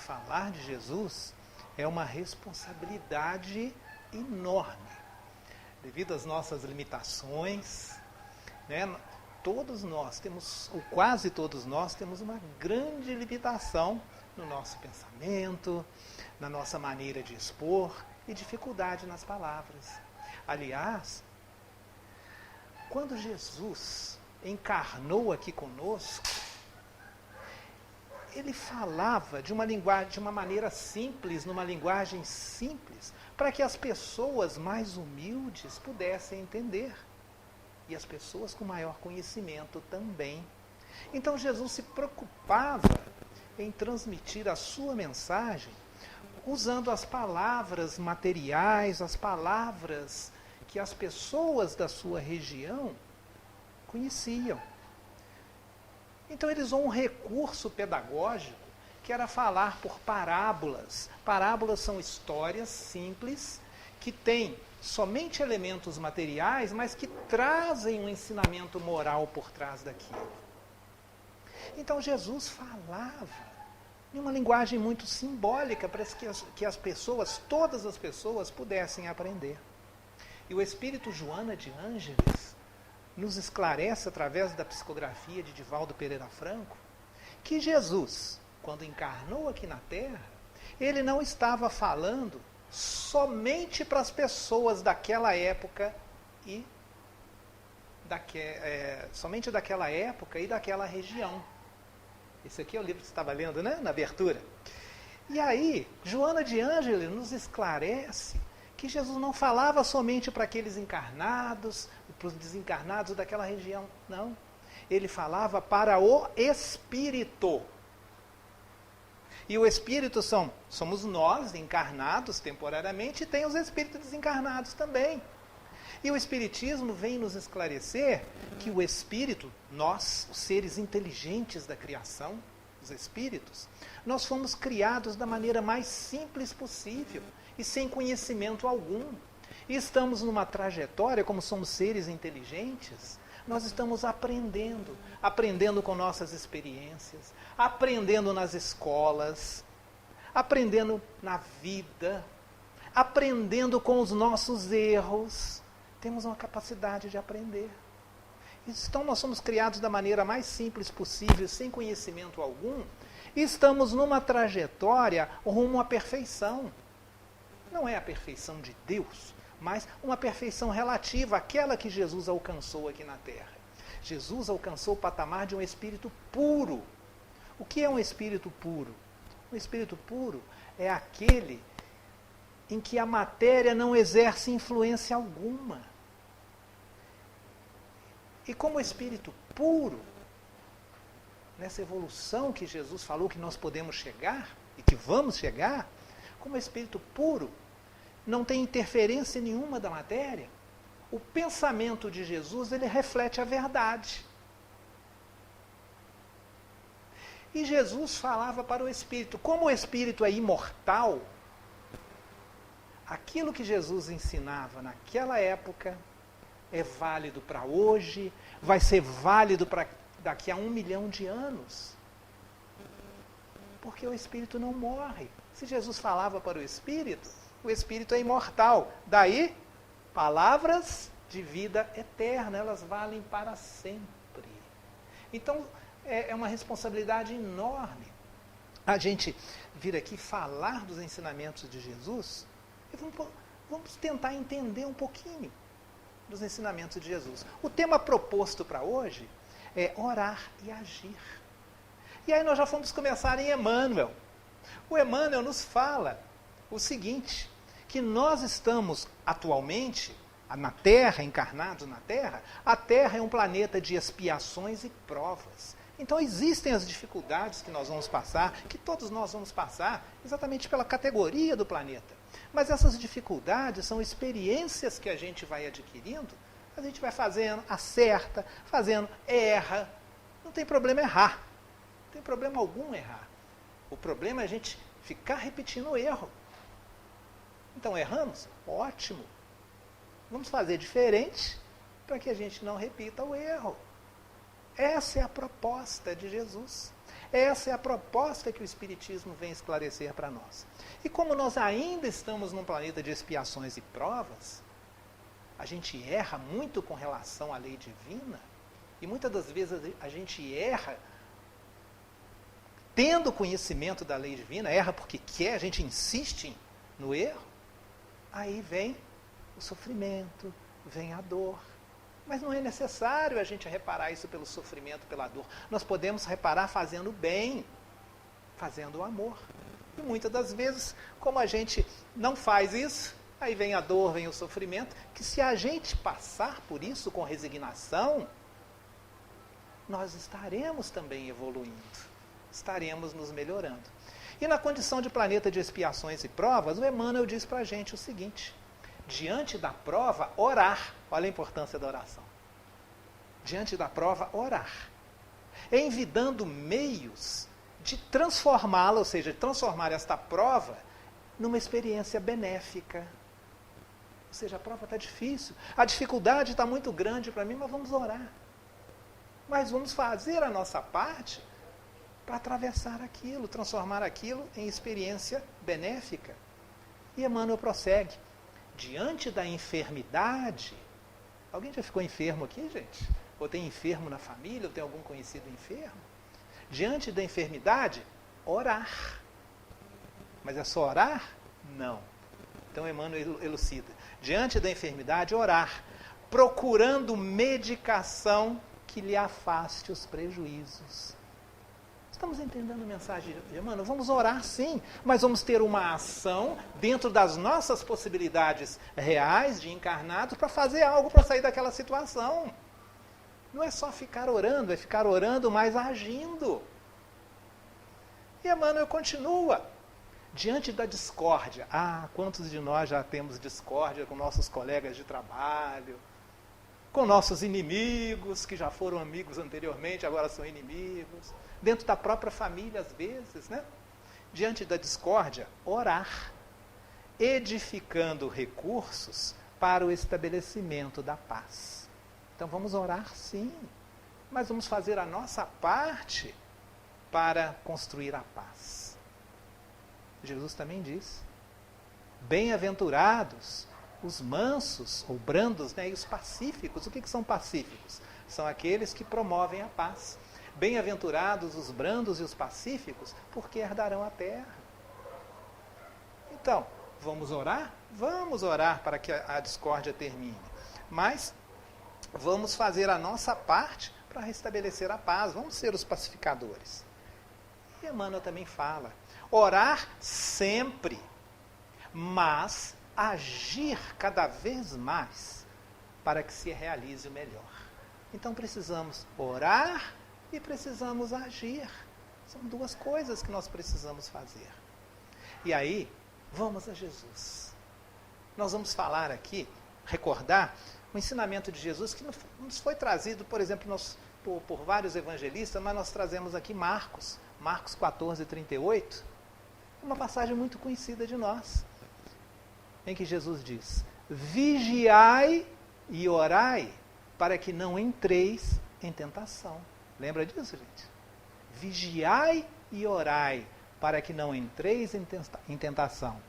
falar de Jesus é uma responsabilidade enorme. Devido às nossas limitações, né, todos nós temos, ou quase todos nós, temos uma grande limitação no nosso pensamento, na nossa maneira de expor e dificuldade nas palavras. Aliás, quando Jesus encarnou aqui conosco, ele falava de uma linguagem, de uma maneira simples, numa linguagem simples, para que as pessoas mais humildes pudessem entender. E as pessoas com maior conhecimento também. Então Jesus se preocupava em transmitir a sua mensagem usando as palavras materiais, as palavras que as pessoas da sua região conheciam. Então ele usou um recurso pedagógico que era falar por parábolas. Parábolas são histórias simples que têm somente elementos materiais, mas que trazem um ensinamento moral por trás daquilo. Então Jesus falava em uma linguagem muito simbólica para que as pessoas, todas as pessoas, pudessem aprender. E o Espírito Joana de Ângeles nos esclarece, através da psicografia de Divaldo Pereira Franco, que Jesus, quando encarnou aqui na Terra, ele não estava falando somente para as pessoas daquela época e somente daquela época e daquela região. Esse aqui é o livro que você estava lendo, né? Na abertura. E aí, Joana de Ângeles nos esclarece que Jesus não falava somente para aqueles encarnados, para os desencarnados daquela região, não. Ele falava para o Espírito. E o Espírito somos nós, encarnados temporariamente, e tem os Espíritos desencarnados também. E o Espiritismo vem nos esclarecer que o Espírito, nós, os seres inteligentes da criação, os Espíritos, nós fomos criados da maneira mais simples possível e sem conhecimento algum. E estamos numa trajetória, como somos seres inteligentes, nós estamos aprendendo com nossas experiências, aprendendo nas escolas, aprendendo na vida, aprendendo com os nossos erros. Temos uma capacidade de aprender. Então nós somos criados da maneira mais simples possível, sem conhecimento algum, e estamos numa trajetória rumo à perfeição. Não é a perfeição de Deus, mas uma perfeição relativa àquela que Jesus alcançou aqui na Terra. Jesus alcançou o patamar de um espírito puro. O que é um espírito puro? Um espírito puro é aquele em que a matéria não exerce influência alguma. E como espírito puro, nessa evolução que Jesus falou que nós podemos chegar, e que vamos chegar, como espírito puro, não tem interferência nenhuma da matéria, o pensamento de Jesus, ele reflete a verdade. E Jesus falava para o Espírito. Como o Espírito é imortal, aquilo que Jesus ensinava naquela época é válido para hoje, vai ser válido para daqui a 1 milhão de anos. Porque o Espírito não morre. Se Jesus falava para o Espírito é imortal. Daí, palavras de vida eterna, elas valem para sempre. Então, é uma responsabilidade enorme a gente vir aqui falar dos ensinamentos de Jesus e vamos tentar entender um pouquinho dos ensinamentos de Jesus. O tema proposto para hoje é orar e agir. E aí nós já vamos começar em Emmanuel. O Emmanuel nos fala o seguinte, que nós estamos atualmente na Terra, encarnados na Terra, a Terra é um planeta de expiações e provas. Então existem as dificuldades que nós vamos passar, que todos nós vamos passar, exatamente pela categoria do planeta. Mas essas dificuldades são experiências que a gente vai adquirindo, a gente vai fazendo, acerta, fazendo, erra. Não tem problema errar. Não tem problema algum errar. O problema é a gente ficar repetindo o erro. Então erramos? Ótimo. Vamos fazer diferente para que a gente não repita o erro. Essa é a proposta de Jesus. Essa é a proposta que o Espiritismo vem esclarecer para nós. E como nós ainda estamos num planeta de expiações e provas, a gente erra muito com relação à lei divina, e muitas das vezes a gente erra tendo conhecimento da lei divina, erra porque quer, a gente insiste no erro, aí vem o sofrimento, vem a dor. Mas não é necessário a gente reparar isso pelo sofrimento, pela dor. Nós podemos reparar fazendo bem, fazendo o amor. E muitas das vezes, como a gente não faz isso, aí vem a dor, vem o sofrimento, que se a gente passar por isso com resignação, nós estaremos também evoluindo, estaremos nos melhorando. E na condição de planeta de expiações e provas, o Emmanuel diz para a gente o seguinte: diante da prova, orar. Olha a importância da oração. Diante da prova, orar. Envidando meios de transformá-la, ou seja, de transformar esta prova numa experiência benéfica. Ou seja, a prova está difícil, a dificuldade está muito grande para mim, mas vamos orar. Mas vamos fazer a nossa parte para atravessar aquilo, transformar aquilo em experiência benéfica. E Emmanuel prossegue. Diante da enfermidade, alguém já ficou enfermo aqui, gente? Ou tem enfermo na família, ou tem algum conhecido enfermo? Diante da enfermidade, orar. Mas é só orar? Não. Então Emmanuel elucida. Diante da enfermidade, orar, procurando medicação que lhe afaste os prejuízos. Estamos entendendo a mensagem de Emmanuel? Vamos orar sim, mas vamos ter uma ação dentro das nossas possibilidades reais de encarnados para fazer algo para sair daquela situação. Não é só ficar orando, é ficar orando, mas agindo. E Emmanuel continua. Diante da discórdia, quantos de nós já temos discórdia com nossos colegas de trabalho, com nossos inimigos, que já foram amigos anteriormente, agora são inimigos, dentro da própria família às vezes, né? Diante da discórdia, orar, edificando recursos para o estabelecimento da paz. Então vamos orar sim, mas vamos fazer a nossa parte para construir a paz. Jesus também diz, bem-aventurados os mansos ou brandos, né, e os pacíficos. O que são pacíficos? São aqueles que promovem a paz. Bem-aventurados os brandos e os pacíficos, porque herdarão a terra. Então, vamos orar? Vamos orar para que a discórdia termine. Mas vamos fazer a nossa parte para restabelecer a paz. Vamos ser os pacificadores. E Emmanuel também fala, orar sempre, mas agir cada vez mais para que se realize o melhor. Então precisamos orar e precisamos agir. São duas coisas que nós precisamos fazer. E aí, vamos a Jesus. Nós vamos falar aqui, recordar o ensinamento de Jesus que nos foi trazido, por exemplo, por vários evangelistas, mas nós trazemos aqui Marcos 14, 38, uma passagem muito conhecida de nós, em que Jesus diz, vigiai e orai para que não entreis em tentação. Lembra disso, gente? Vigiai e orai para que não entreis em tentação.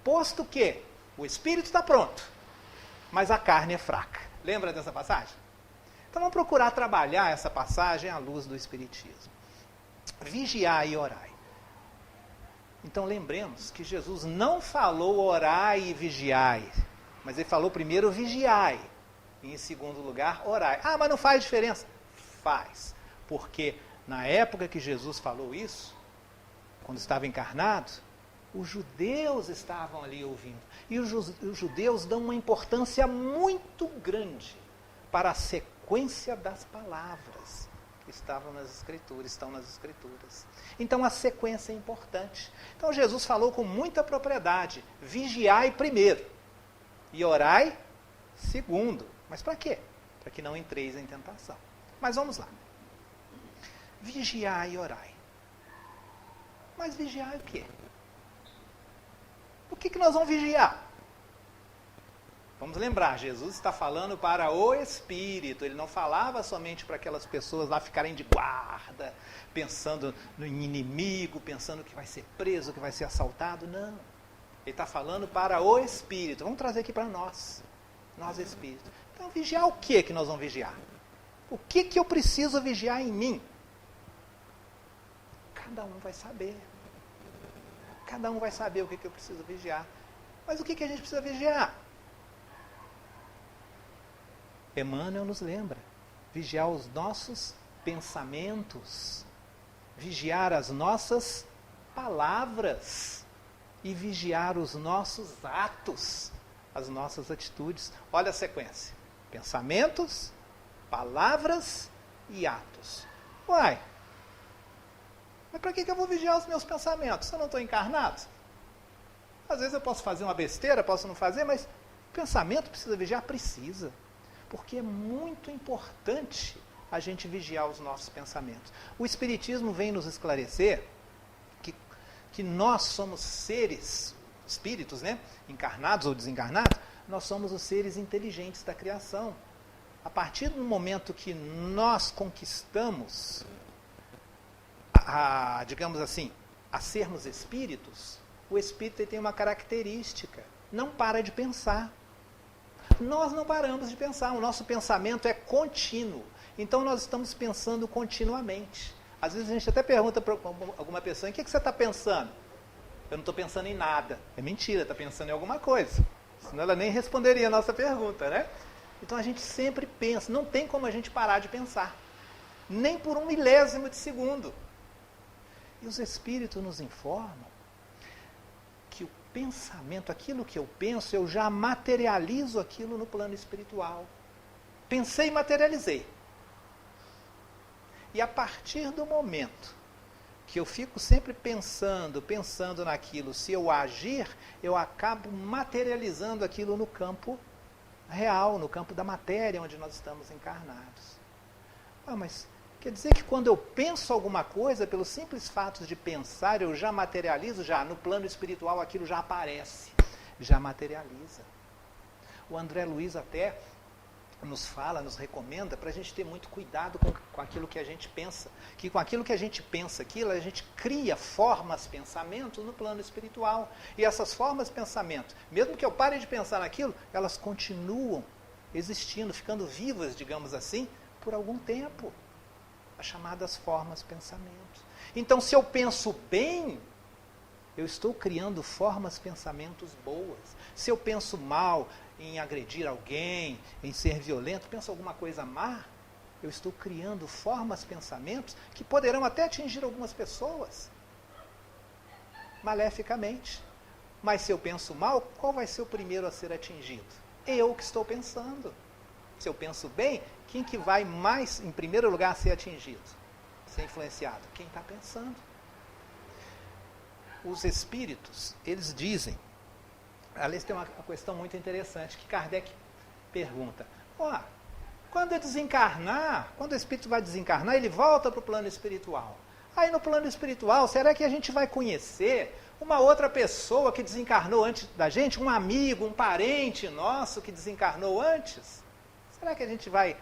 Posto que o espírito está pronto, mas a carne é fraca. Lembra dessa passagem? Então vamos procurar trabalhar essa passagem à luz do Espiritismo. Vigiai e orai. Então lembremos que Jesus não falou orai e vigiai, mas ele falou primeiro vigiai, e em segundo lugar orai. Mas não faz diferença? Faz, porque na época que Jesus falou isso, quando estava encarnado, os judeus estavam ali ouvindo, e os judeus dão uma importância muito grande para a sequência das palavras que estão nas Escrituras. Então a sequência é importante. Então Jesus falou com muita propriedade, vigiai primeiro e orai segundo. Mas para quê? Para que não entreis em tentação. Mas vamos lá. Vigiai e orai. Mas vigiar o quê? O que nós vamos vigiar? Vamos lembrar, Jesus está falando para o Espírito, ele não falava somente para aquelas pessoas lá ficarem de guarda, pensando no inimigo, pensando que vai ser preso, que vai ser assaltado, não. Ele está falando para o Espírito. Vamos trazer aqui para nós Espírito. Então, vigiar o que nós vamos vigiar? O que eu preciso vigiar em mim? Cada um vai saber. Cada um vai saber o que eu preciso vigiar. Mas o que a gente precisa vigiar? Emmanuel nos lembra. Vigiar os nossos pensamentos. Vigiar as nossas palavras. E vigiar os nossos atos. As nossas atitudes. Olha a sequência. Pensamentos, palavras e atos. Uai, mas para que eu vou vigiar os meus pensamentos? Se eu não estou encarnado? Às vezes eu posso fazer uma besteira, posso não fazer, mas pensamento precisa vigiar? Precisa. Porque é muito importante a gente vigiar os nossos pensamentos. O Espiritismo vem nos esclarecer que nós somos seres, espíritos, né? Encarnados ou desencarnados, nós somos os seres inteligentes da criação. A partir do momento que nós conquistamos, digamos assim, a sermos espíritos, o espírito tem uma característica, não para de pensar. Nós não paramos de pensar, o nosso pensamento é contínuo. Então nós estamos pensando continuamente. Às vezes a gente até pergunta para alguma pessoa, em que você está pensando? Eu não estou pensando em nada. É mentira, está pensando em alguma coisa. Senão ela nem responderia a nossa pergunta, né? Então a gente sempre pensa, não tem como a gente parar de pensar. Nem por 1/1000 de segundo. E os espíritos nos informam que o pensamento, aquilo que eu penso, eu já materializo aquilo no plano espiritual. Pensei e materializei. E a partir do momento que eu fico sempre pensando naquilo, se eu agir, eu acabo materializando aquilo no campo real, no campo da matéria onde nós estamos encarnados. Mas quer dizer que quando eu penso alguma coisa, pelo simples fato de pensar, eu já materializo, já no plano espiritual aquilo já aparece, já materializa. O André Luiz até nos fala, nos recomenda para a gente ter muito cuidado com aquilo que a gente pensa, que com aquilo que a gente pensa, a gente cria formas, pensamentos no plano espiritual, e essas formas, pensamentos, mesmo que eu pare de pensar naquilo, elas continuam existindo, ficando vivas, digamos assim, por algum tempo, as chamadas formas, pensamentos. Então, se eu penso bem, eu estou criando formas, pensamentos boas. Se eu penso mal, em agredir alguém, em ser violento, penso alguma coisa má, eu estou criando formas, pensamentos que poderão até atingir algumas pessoas, maleficamente. Mas se eu penso mal, qual vai ser o primeiro a ser atingido? Eu que estou pensando. Se eu penso bem, quem que vai mais, em primeiro lugar, a ser atingido? Ser influenciado? Quem está pensando. Os espíritos, eles dizem, aliás, tem uma questão muito interessante que Kardec pergunta. Quando eu desencarnar, quando o espírito vai desencarnar, ele volta para o plano espiritual. Aí no plano espiritual, será que a gente vai conhecer uma outra pessoa que desencarnou antes da gente? Um amigo, um parente nosso que desencarnou antes? Será que a gente vai,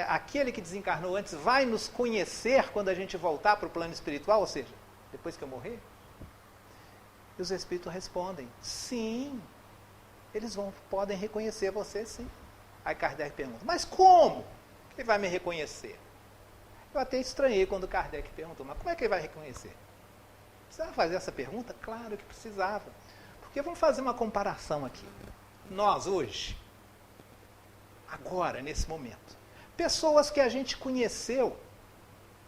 aquele que desencarnou antes, vai nos conhecer quando a gente voltar para o plano espiritual? Ou seja, depois que eu morrer? E os espíritos respondem, sim. Eles podem reconhecer você, sim. Aí Kardec pergunta, mas como ele vai me reconhecer? Eu até estranhei quando Kardec perguntou, mas como é que ele vai reconhecer? Precisava fazer essa pergunta? Claro que precisava. Porque vamos fazer uma comparação aqui. Nós hoje, agora, nesse momento, pessoas que a gente conheceu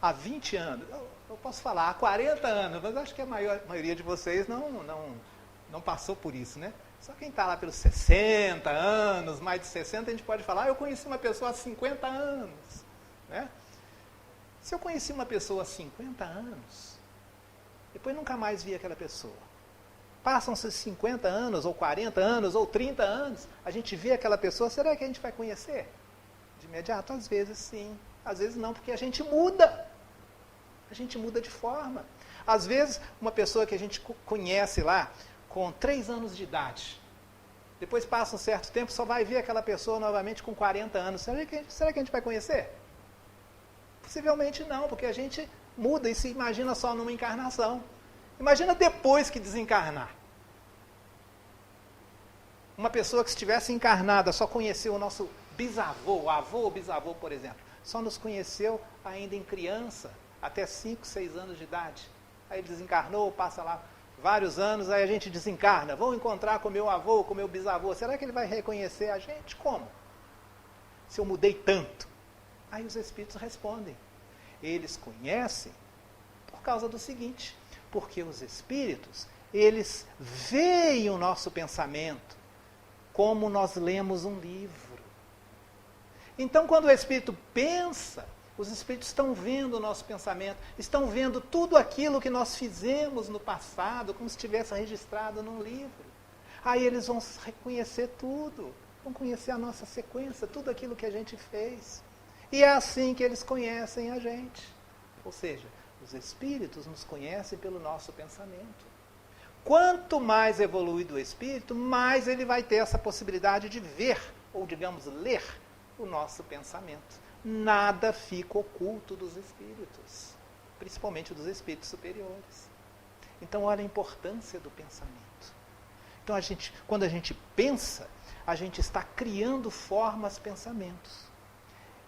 há 20 anos, eu posso falar há 40 anos, mas acho que a maioria de vocês não passou por isso, né? Só quem está lá pelos 60 anos, mais de 60, a gente pode falar, eu conheci uma pessoa há 50 anos. Né? Se eu conheci uma pessoa há 50 anos, depois nunca mais vi aquela pessoa. Passam-se 50 anos, ou 40 anos, ou 30 anos, a gente vê aquela pessoa, será que a gente vai conhecer? De imediato, às vezes sim, às vezes não, porque a gente muda. A gente muda de forma. Às vezes, uma pessoa que a gente conhece lá, com 3 anos de idade, Depois passa um certo tempo, só vai ver aquela pessoa novamente com 40 anos. Será que a gente vai conhecer? Possivelmente não, porque a gente muda e se imagina só numa encarnação. Imagina depois que desencarnar. Uma pessoa que estivesse encarnada só conheceu o nosso bisavô, avô ou bisavô, por exemplo. Só nos conheceu ainda em criança, até 5, 6 anos de idade. Aí desencarnou, passa lá vários anos, aí a gente desencarna. Vou encontrar com meu avô, com meu bisavô. Será que ele vai reconhecer a gente? Como? Se eu mudei tanto. Aí os espíritos respondem. Eles conhecem por causa do seguinte, porque os espíritos, eles veem o nosso pensamento como nós lemos um livro. Então, quando o espírito pensa, os espíritos estão vendo o nosso pensamento, estão vendo tudo aquilo que nós fizemos no passado, como se estivesse registrado num livro. Aí eles vão reconhecer tudo, vão conhecer a nossa sequência, tudo aquilo que a gente fez. E é assim que eles conhecem a gente. Ou seja, os espíritos nos conhecem pelo nosso pensamento. Quanto mais evoluído o espírito, mais ele vai ter essa possibilidade de ver, ou digamos, ler o nosso pensamento. Nada fica oculto dos espíritos, principalmente dos espíritos superiores. Então, olha a importância do pensamento. Então, quando a gente pensa, a gente está criando formas, pensamentos.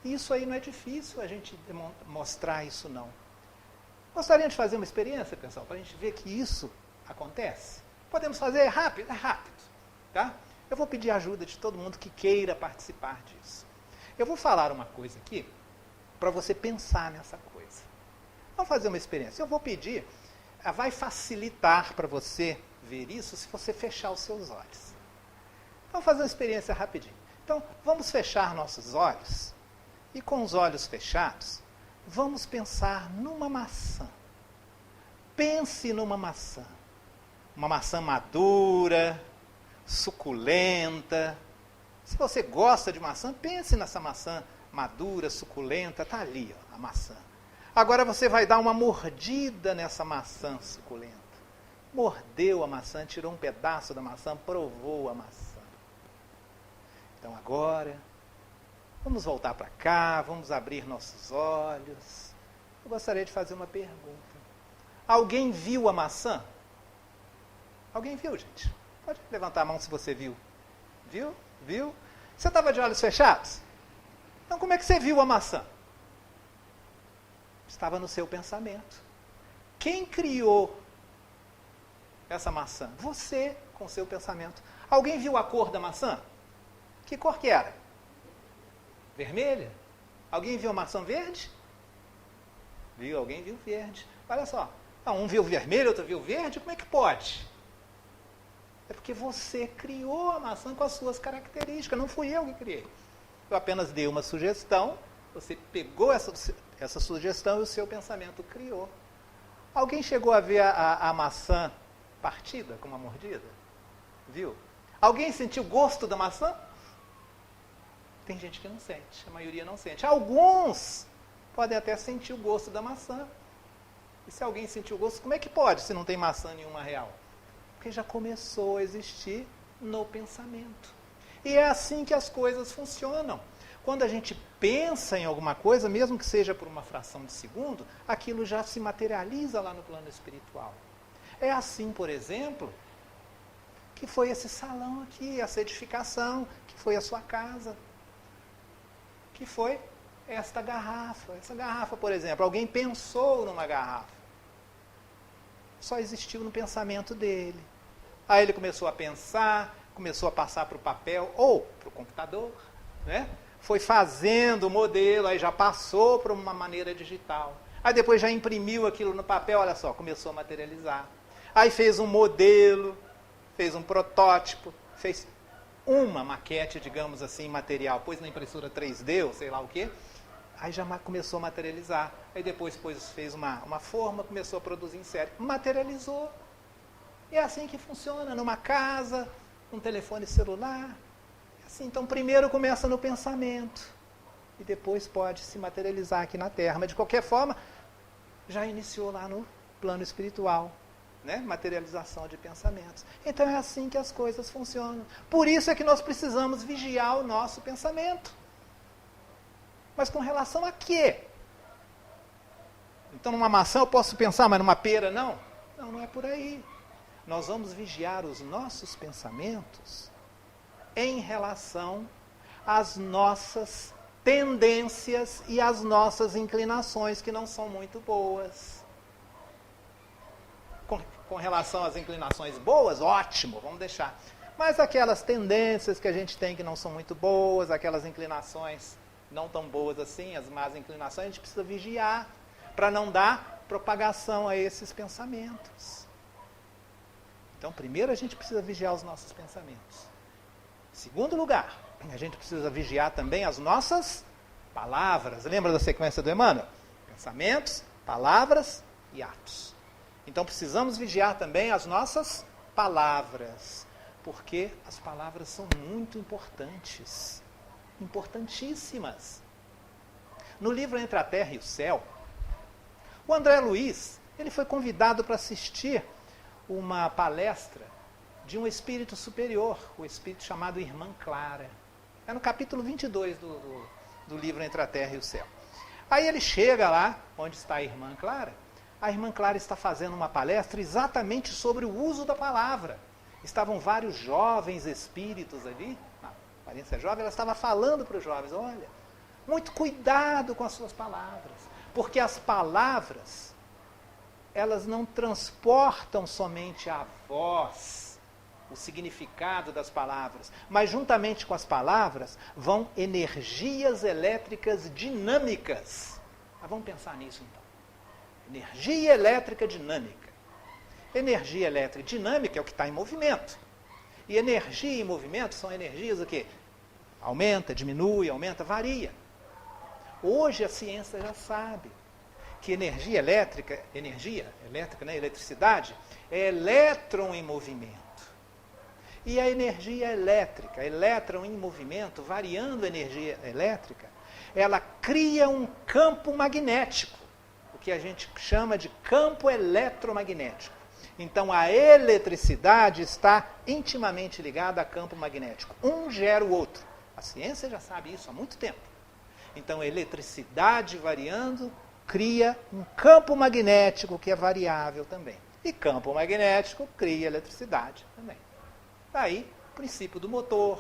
Isso aí não é difícil a gente mostrar isso, não. Gostaria de fazer uma experiência, pessoal, para a gente ver que isso acontece? Podemos fazer rápido? É rápido. Tá? Eu vou pedir ajuda de todo mundo que queira participar disso. Eu vou falar uma coisa aqui para você pensar nessa coisa. Vamos fazer uma experiência. Eu vou pedir, vai facilitar para você ver isso se você fechar os seus olhos. Vamos fazer uma experiência rapidinho. Então, vamos fechar nossos olhos e com os olhos fechados, vamos pensar numa maçã. Pense numa maçã. Uma maçã madura, suculenta. Se você gosta de maçã, pense nessa maçã madura, suculenta, está ali, ó, a maçã. Agora você vai dar uma mordida nessa maçã suculenta. Mordeu a maçã, tirou um pedaço da maçã, provou a maçã. Então agora, vamos voltar para cá, vamos abrir nossos olhos. Eu gostaria de fazer uma pergunta. Alguém viu a maçã? Alguém viu, gente? Pode levantar a mão se você viu. Viu? Viu? Você estava de olhos fechados? Então como é que você viu a maçã? Estava no seu pensamento. Quem criou essa maçã? Você, com o seu pensamento. Alguém viu a cor da maçã? Que cor que era? Vermelha? Alguém viu a maçã verde? Viu? Alguém viu verde. Olha só. Um viu vermelho, outro viu verde. Como é que pode? É porque você criou a maçã com as suas características. Não fui eu que criei. Eu apenas dei uma sugestão. Você pegou essa sugestão e o seu pensamento criou. Alguém chegou a ver a maçã partida com uma mordida? Viu? Alguém sentiu o gosto da maçã? Tem gente que não sente. A maioria não sente. Alguns podem até sentir o gosto da maçã. E se alguém sentiu o gosto, como é que pode se não tem maçã nenhuma real? Porque já começou a existir no pensamento. E é assim que as coisas funcionam. Quando a gente pensa em alguma coisa, mesmo que seja por uma fração de segundo, aquilo já se materializa lá no plano espiritual. É assim, por exemplo, que foi esse salão aqui, essa edificação, que foi a sua casa, que foi esta garrafa. Essa garrafa, por exemplo, alguém pensou numa garrafa. Só existiu no pensamento dele. Aí ele começou a pensar, começou a passar para o papel ou para o computador, né? Foi fazendo o modelo, aí já passou para uma maneira digital. Aí depois já imprimiu aquilo no papel, olha só, começou a materializar. Aí fez um modelo, fez um protótipo, fez uma maquete, digamos assim, material, pôs na impressora 3D ou sei lá o quê, aí já começou a materializar. Aí depois fez uma forma, começou a produzir em série. Materializou. E é assim que funciona, numa casa, um telefone celular. É assim, então primeiro começa no pensamento. E depois pode se materializar aqui na Terra. Mas de qualquer forma, já iniciou lá no plano espiritual. né? Materialização de pensamentos. Então é assim que as coisas funcionam. Por isso é que nós precisamos vigiar o nosso pensamento. Mas com relação a quê? Então numa maçã eu posso pensar, mas numa pera não? Não, não é por aí. Nós vamos vigiar os nossos pensamentos em relação às nossas tendências e às nossas inclinações, que não são muito boas. Com relação às inclinações boas, ótimo, vamos deixar. Mas aquelas tendências que a gente tem que não são muito boas, aquelas inclinações não tão boas assim, as más inclinações, a gente precisa vigiar para não dar propagação a esses pensamentos. Então, primeiro a gente precisa vigiar os nossos pensamentos. Em segundo lugar, a gente precisa vigiar também as nossas palavras. Lembra da sequência do Emmanuel? Pensamentos, palavras e atos. Então, precisamos vigiar também as nossas palavras, porque as palavras são muito importantes, importantíssimas. No livro Entre a Terra e o Céu, o André Luiz, ele foi convidado para assistir uma palestra de um espírito superior, o espírito chamado Irmã Clara. É no capítulo 22 do livro Entre a Terra e o Céu. Aí ele chega lá, onde está a Irmã Clara. A Irmã Clara está fazendo uma palestra exatamente sobre o uso da palavra. Estavam vários jovens espíritos ali, na aparência jovem, ela estava falando para os jovens, olha, muito cuidado com as suas palavras, porque as palavras, elas não transportam somente a voz, o significado das palavras, mas juntamente com as palavras vão energias elétricas dinâmicas. Vamos pensar nisso então. Energia elétrica dinâmica. Energia elétrica dinâmica é o que está em movimento. E energia e movimento são energias o quê? Aumenta, diminui, aumenta, varia. Hoje a ciência já sabe que energia elétrica, né, eletricidade, é elétron em movimento. E a energia elétrica, elétron em movimento, variando a energia elétrica, ela cria um campo magnético, o que a gente chama de campo eletromagnético. Então a eletricidade está intimamente ligada a campo magnético. Um gera o outro. A ciência já sabe isso há muito tempo. Então a eletricidade variando cria um campo magnético que é variável também. E campo magnético cria eletricidade também. Daí, o princípio do motor,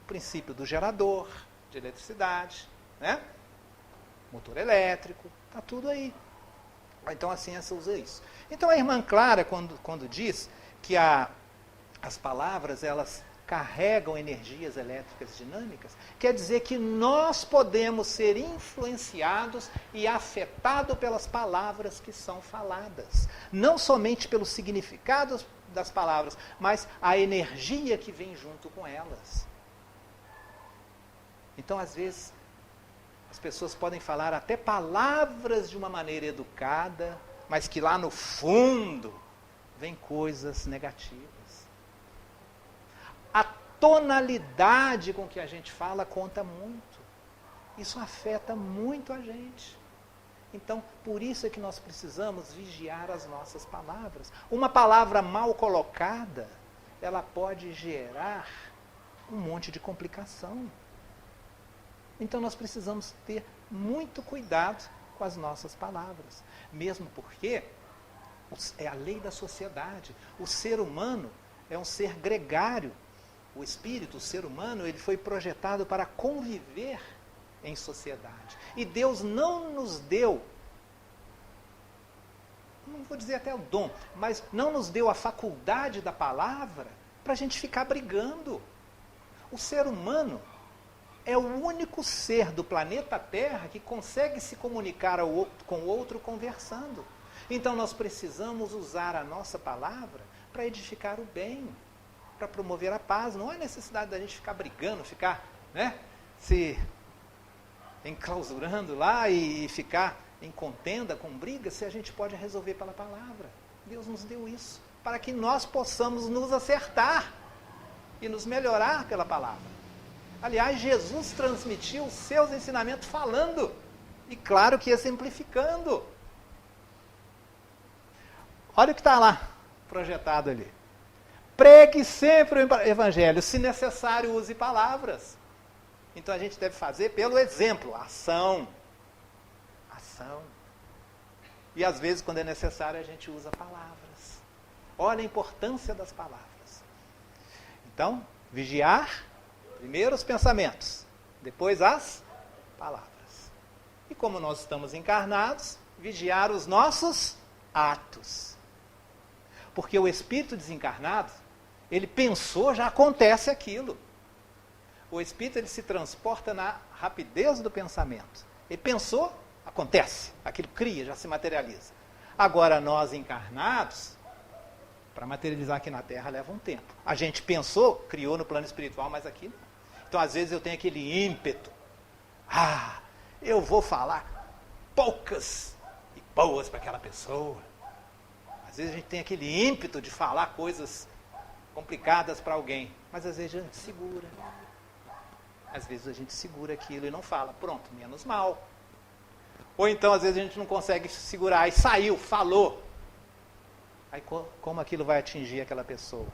o princípio do gerador de eletricidade, né? Motor elétrico, está tudo aí. Então a ciência usa isso. Então a Irmã Clara, quando diz que as palavras elas carregam energias elétricas dinâmicas, quer dizer que nós podemos ser influenciados e afetados pelas palavras que são faladas. Não somente pelos significados das palavras, mas a energia que vem junto com elas. Então, às vezes, as pessoas podem falar até palavras de uma maneira educada, mas que lá no fundo vem coisas negativas. A tonalidade com que a gente fala conta muito. Isso afeta muito a gente. Então, por isso é que nós precisamos vigiar as nossas palavras. Uma palavra mal colocada, ela pode gerar um monte de complicação. Então, nós precisamos ter muito cuidado com as nossas palavras. Mesmo porque é a lei da sociedade. O ser humano é um ser gregário. O espírito, o ser humano, ele foi projetado para conviver em sociedade. E Deus não nos deu, não vou dizer até o dom, mas não nos deu a faculdade da palavra para a gente ficar brigando. O ser humano é o único ser do planeta Terra que consegue se comunicar com o outro conversando. Então nós precisamos usar a nossa palavra para edificar o bem, para promover a paz. Não há necessidade da gente ficar brigando, ficar, né, se enclausurando lá e ficar em contenda com briga, se a gente pode resolver pela palavra. Deus nos deu isso para que nós possamos nos acertar e nos melhorar pela palavra. Aliás, Jesus transmitiu os seus ensinamentos falando, e claro que exemplificando. Olha o que está lá projetado ali. Pregue sempre o evangelho, se necessário, use palavras. Então a gente deve fazer pelo exemplo, ação. Ação. E às vezes, quando é necessário, a gente usa palavras. Olha a importância das palavras. Então, vigiar, primeiro os pensamentos, depois as palavras. E como nós estamos encarnados, vigiar os nossos atos. Porque o espírito desencarnado, ele pensou, já acontece aquilo. O espírito, ele se transporta na rapidez do pensamento. Ele pensou, acontece. Aquilo cria, já se materializa. Agora, nós encarnados, para materializar aqui na Terra leva um tempo. A gente pensou, criou no plano espiritual, mas aqui não. Então, às vezes, eu tenho aquele ímpeto. Eu vou falar poucas e boas para aquela pessoa. Às vezes, a gente tem aquele ímpeto de falar coisas complicadas para alguém. Mas, às vezes, a gente segura. Às vezes, a gente segura aquilo e não fala. Pronto, menos mal. Ou então, às vezes, a gente não consegue segurar. E saiu, falou. Aí como aquilo vai atingir aquela pessoa?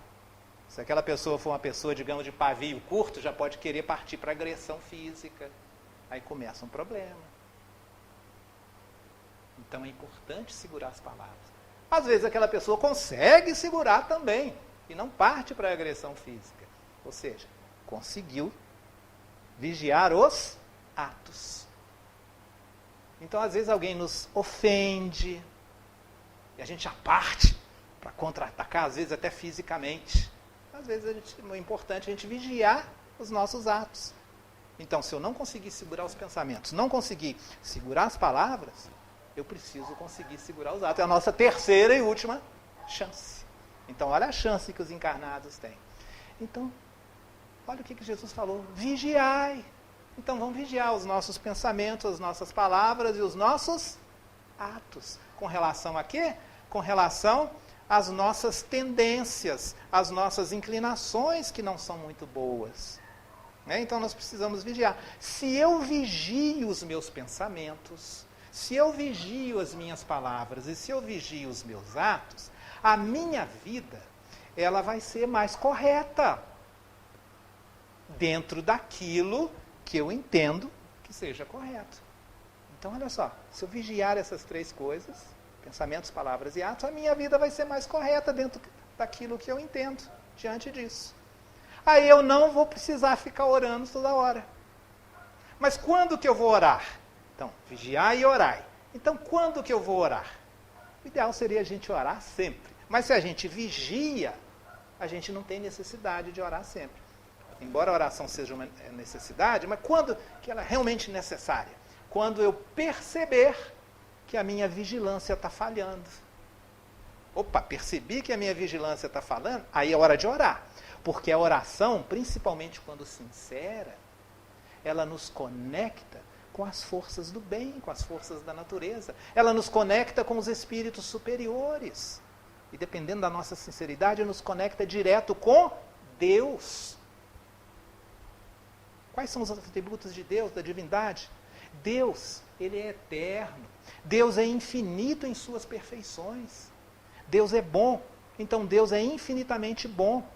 Se aquela pessoa for uma pessoa, digamos, de pavio curto, já pode querer partir para agressão física. Aí começa um problema. Então é importante segurar as palavras. Às vezes aquela pessoa consegue segurar também e não parte para a agressão física. Ou seja, conseguiu vigiar os atos. Então às vezes alguém nos ofende e a gente já parte para contra-atacar, às vezes até fisicamente. Às vezes é importante a gente vigiar os nossos atos. Então, se eu não conseguir segurar os pensamentos, não conseguir segurar as palavras, eu preciso conseguir segurar os atos. É a nossa terceira e última chance. Então, olha a chance que os encarnados têm. Então, olha o que Jesus falou. Vigiai. Então, vamos vigiar os nossos pensamentos, as nossas palavras e os nossos atos. Com relação a quê? Com relação às nossas tendências, às nossas inclinações que não são muito boas. Então nós precisamos vigiar. Se eu vigio os meus pensamentos, se eu vigio as minhas palavras e se eu vigio os meus atos, a minha vida, ela vai ser mais correta dentro daquilo que eu entendo que seja correto. Então olha só, se eu vigiar essas três coisas, pensamentos, palavras e atos, a minha vida vai ser mais correta dentro daquilo que eu entendo diante disso. Aí eu não vou precisar ficar orando toda hora. Mas quando que eu vou orar? Então, vigiar e orar. Então, quando que eu vou orar? O ideal seria a gente orar sempre. Mas se a gente vigia, a gente não tem necessidade de orar sempre. Embora a oração seja uma necessidade, mas quando que ela é realmente necessária? Quando eu perceber que a minha vigilância está falhando. Opa, percebi que a minha vigilância está falhando, aí é hora de orar. Porque a oração, principalmente quando sincera, ela nos conecta com as forças do bem, com as forças da natureza. Ela nos conecta com os espíritos superiores. E dependendo da nossa sinceridade, nos conecta direto com Deus. Quais são os atributos de Deus, da divindade? Deus, ele é eterno. Deus é infinito em suas perfeições. Deus é bom. Então Deus é infinitamente bom.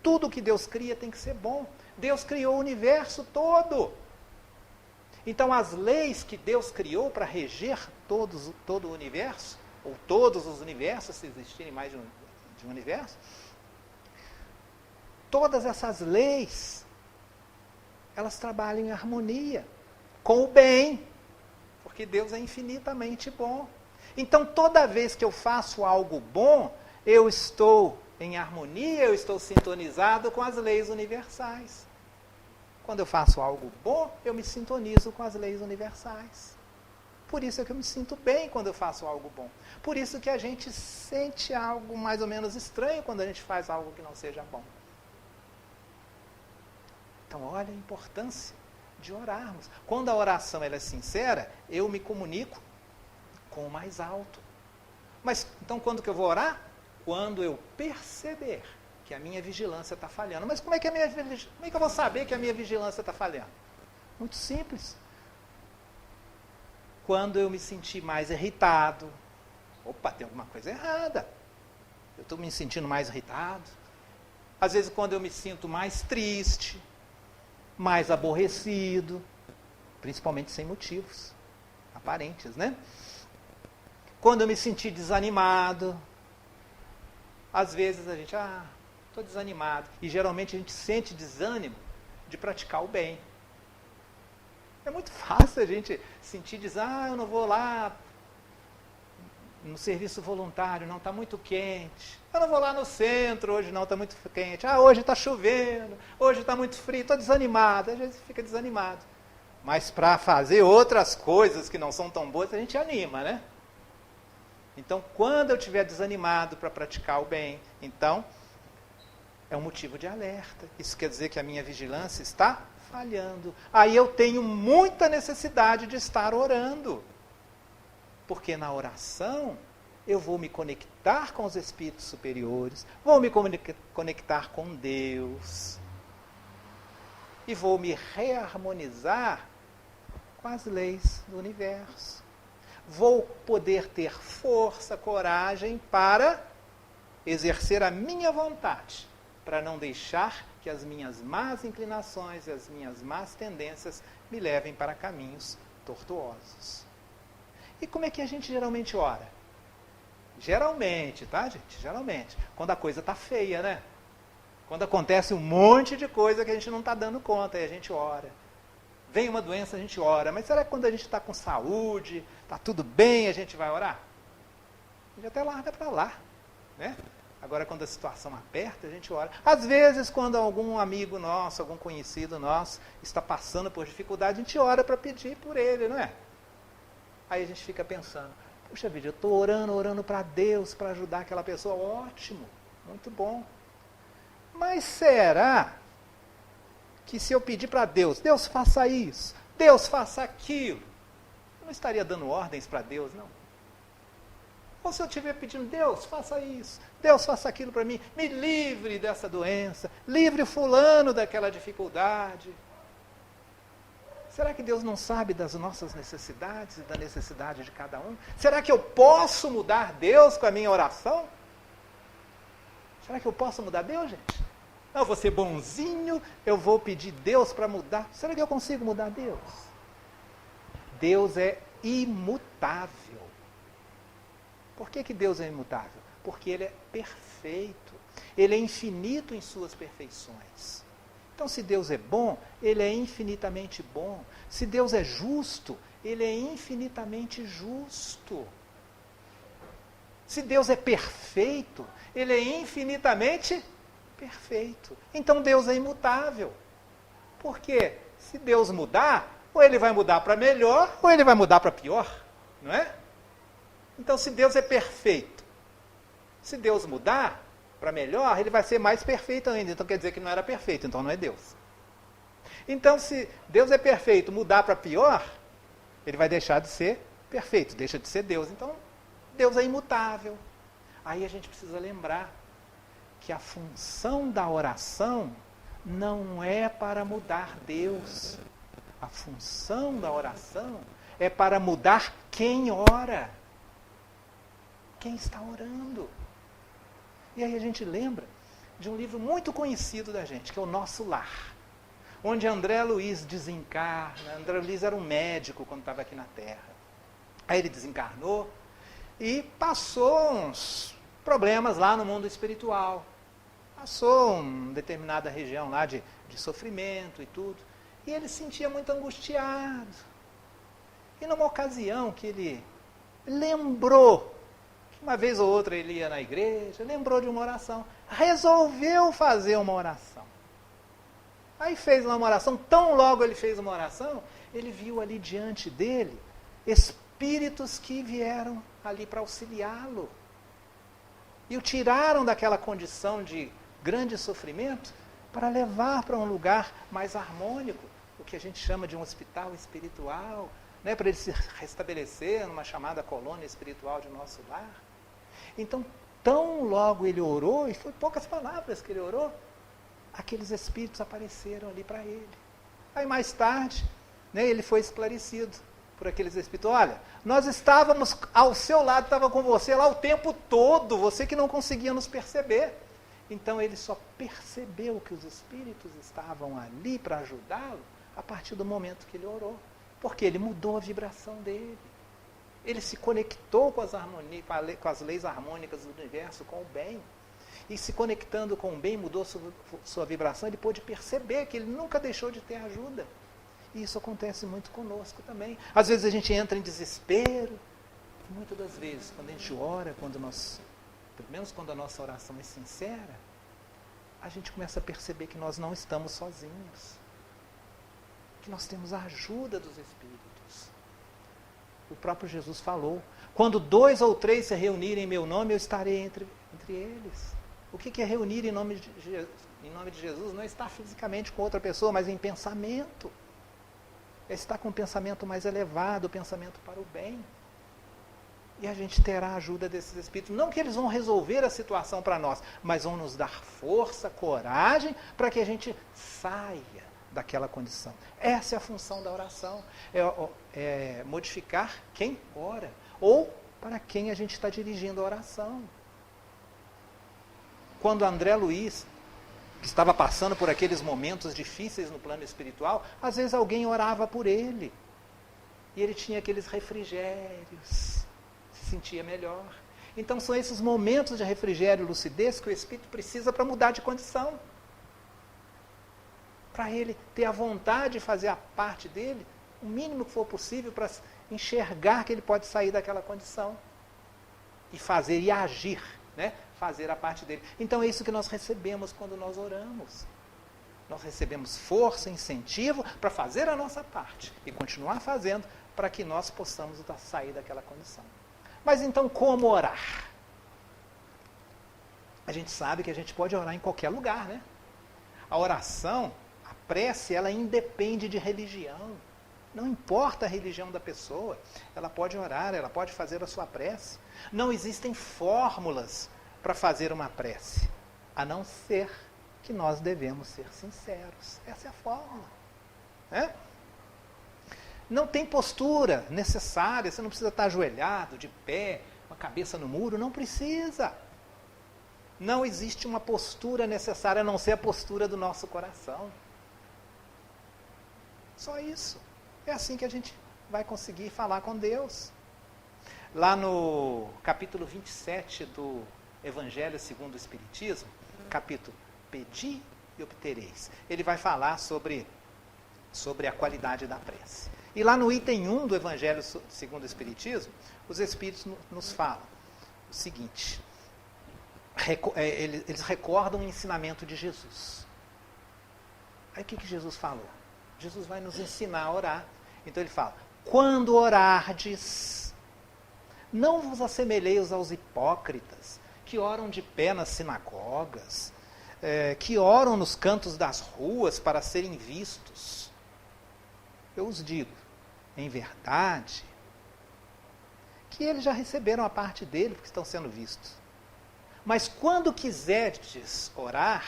Tudo que Deus cria tem que ser bom. Deus criou o universo todo. Então as leis que Deus criou para reger todo o universo, ou todos os universos, se existirem mais de um universo, todas essas leis, elas trabalham em harmonia com o bem, porque Deus é infinitamente bom. Então toda vez que eu faço algo bom, eu estou em harmonia, eu estou sintonizado com as leis universais. Quando eu faço algo bom, eu me sintonizo com as leis universais. Por isso é que eu me sinto bem quando eu faço algo bom. Por isso que a gente sente algo mais ou menos estranho quando a gente faz algo que não seja bom. Então, olha a importância de orarmos. Quando a oração ela é sincera, eu me comunico com o mais alto. Mas, então, quando que eu vou orar? Quando eu perceber que a minha vigilância está falhando. Mas como é que eu vou saber que a minha vigilância está falhando? Muito simples. Quando eu me sentir mais irritado, opa, tem alguma coisa errada. eu estou me sentindo mais irritado. Às vezes quando eu me sinto mais triste, mais aborrecido, principalmente sem motivos aparentes, né? Quando eu me sentir desanimado, às vezes a gente, estou desanimado. E geralmente a gente sente desânimo de praticar o bem. É muito fácil a gente sentir, dizer, eu não vou lá no serviço voluntário, não, está muito quente. Eu não vou lá no centro, hoje não, está muito quente. Hoje está chovendo, hoje está muito frio, estou desanimado. Às vezes fica desanimado. Mas para fazer outras coisas que não são tão boas, a gente anima, né? Então, quando eu estiver desanimado para praticar o bem, então, é um motivo de alerta. Isso quer dizer que a minha vigilância está falhando. Aí eu tenho muita necessidade de estar orando. Porque na oração, eu vou me conectar com os espíritos superiores, vou me conectar com Deus, e vou me reharmonizar com as leis do universo. Vou poder ter força, coragem para exercer a minha vontade, para não deixar que as minhas más inclinações e as minhas más tendências me levem para caminhos tortuosos. E como é que a gente geralmente ora? Geralmente, tá, gente? Geralmente. Quando a coisa está feia, né? Quando acontece um monte de coisa que a gente não está dando conta, aí a gente ora. Vem uma doença, a gente ora. Mas será que quando a gente está com saúde, está tudo bem, a gente vai orar? A gente até larga para lá, né? Agora, quando a situação aperta, a gente ora. Às vezes, quando algum amigo nosso, algum conhecido nosso está passando por dificuldade, a gente ora para pedir por ele, não é? Aí a gente fica pensando, puxa vida, eu estou orando para Deus, para ajudar aquela pessoa. Ótimo, muito bom. Mas será que se eu pedir para Deus, Deus faça isso, Deus faça aquilo, eu não estaria dando ordens para Deus, não? Ou se eu estiver pedindo, Deus faça isso, Deus faça aquilo para mim, me livre dessa doença, livre fulano daquela dificuldade. Será que Deus não sabe das nossas necessidades e da necessidade de cada um? Será que eu posso mudar Deus com a minha oração? Será que eu posso mudar Deus, gente? Eu vou ser bonzinho, eu vou pedir Deus para mudar. Será que eu consigo mudar Deus? Deus é imutável. Por que Deus é imutável? Porque Ele é perfeito. Ele é infinito em suas perfeições. Então, se Deus é bom, Ele é infinitamente bom. Se Deus é justo, Ele é infinitamente justo. Se Deus é perfeito, Ele é infinitamente perfeito. Então, Deus é imutável. Por quê? Se Deus mudar, ou Ele vai mudar para melhor, ou Ele vai mudar para pior. Não é? Então, se Deus é perfeito, se Deus mudar para melhor, Ele vai ser mais perfeito ainda. Então quer dizer que não era perfeito, então não é Deus. Então, se Deus é perfeito, mudar para pior, Ele vai deixar de ser perfeito, deixa de ser Deus. Então, Deus é imutável. Aí a gente precisa lembrar que a função da oração não é para mudar Deus. A função da oração é para mudar quem ora. Quem está orando. E aí a gente lembra de um livro muito conhecido da gente, que é O Nosso Lar, onde André Luiz desencarna. André Luiz era um médico quando estava aqui na Terra. Aí ele desencarnou e passou uns problemas lá no mundo espiritual. Passou uma determinada região lá de sofrimento e tudo. E ele se sentia muito angustiado. E numa ocasião que ele lembrou, uma vez ou outra ele ia na igreja, lembrou de uma oração, resolveu fazer uma oração. Aí fez uma oração, tão logo ele fez uma oração, ele viu ali diante dele espíritos que vieram ali para auxiliá-lo. E o tiraram daquela condição de grande sofrimento para levar para um lugar mais harmônico, o que a gente chama de um hospital espiritual, né, para ele se restabelecer numa chamada colônia espiritual de Nosso Lar. Então, tão logo ele orou, e foi poucas palavras que ele orou, aqueles espíritos apareceram ali para ele. Aí mais tarde, né, ele foi esclarecido. por aqueles espíritos: olha, nós estávamos ao seu lado, estava com você lá o tempo todo, você que não conseguia nos perceber. Então ele só percebeu que os espíritos estavam ali para ajudá-lo a partir do momento que ele orou. Porque ele mudou a vibração dele. Ele se conectou com as leis harmônicas do universo, com o bem. E se conectando com o bem, mudou sua vibração, ele pôde perceber que ele nunca deixou de ter ajuda. E isso acontece muito conosco também. Às vezes a gente entra em desespero. Muitas das vezes, quando a gente ora, pelo menos quando a nossa oração é sincera, a gente começa a perceber que nós não estamos sozinhos. Que nós temos a ajuda dos Espíritos. O próprio Jesus falou: quando 2 ou 3 se reunirem em meu nome, eu estarei entre eles. O que é reunir em nome de Jesus? Não é estar fisicamente com outra pessoa, mas em pensamento. É estar com um pensamento mais elevado, o pensamento para o bem. E a gente terá a ajuda desses espíritos. Não que eles vão resolver a situação para nós, mas vão nos dar força, coragem, para que a gente saia daquela condição. Essa é a função da oração. É modificar quem ora, ou para quem a gente está dirigindo a oração. Quando André Luiz, que estava passando por aqueles momentos difíceis no plano espiritual, às vezes alguém orava por ele. E ele tinha aqueles refrigérios, se sentia melhor. Então são esses momentos de refrigério e lucidez que o espírito precisa para mudar de condição. Para ele ter a vontade de fazer a parte dele, o mínimo que for possível, para enxergar que ele pode sair daquela condição. E fazer e agir, né? Fazer a parte dele. Então é isso que nós recebemos quando nós oramos. Nós recebemos força, incentivo para fazer a nossa parte e continuar fazendo para que nós possamos sair daquela condição. Mas então como orar? A gente sabe que a gente pode orar em qualquer lugar, né? A oração, a prece, ela independe de religião. Não importa a religião da pessoa, ela pode orar, ela pode fazer a sua prece. Não existem fórmulas para fazer uma prece, a não ser que nós devemos ser sinceros. Essa é a fórmula. Né? Não tem postura necessária, você não precisa estar ajoelhado, de pé, com a cabeça no muro, não precisa. Não existe uma postura necessária, a não ser a postura do nosso coração. Só isso. É assim que a gente vai conseguir falar com Deus. Lá no capítulo 27 do Evangelho segundo o Espiritismo, capítulo Pedi e obtereis, ele vai falar sobre a qualidade da prece. E lá no item 1 do Evangelho segundo o Espiritismo, os Espíritos nos falam o seguinte: eles recordam o ensinamento de Jesus. Aí o que Jesus falou? Jesus vai nos ensinar a orar. Então ele fala: quando orardes, não vos assemelheis aos hipócritas, que oram de pé nas sinagogas, que oram nos cantos das ruas para serem vistos. Eu os digo, em verdade, que eles já receberam a parte dele, porque estão sendo vistos. Mas quando quiserdes orar,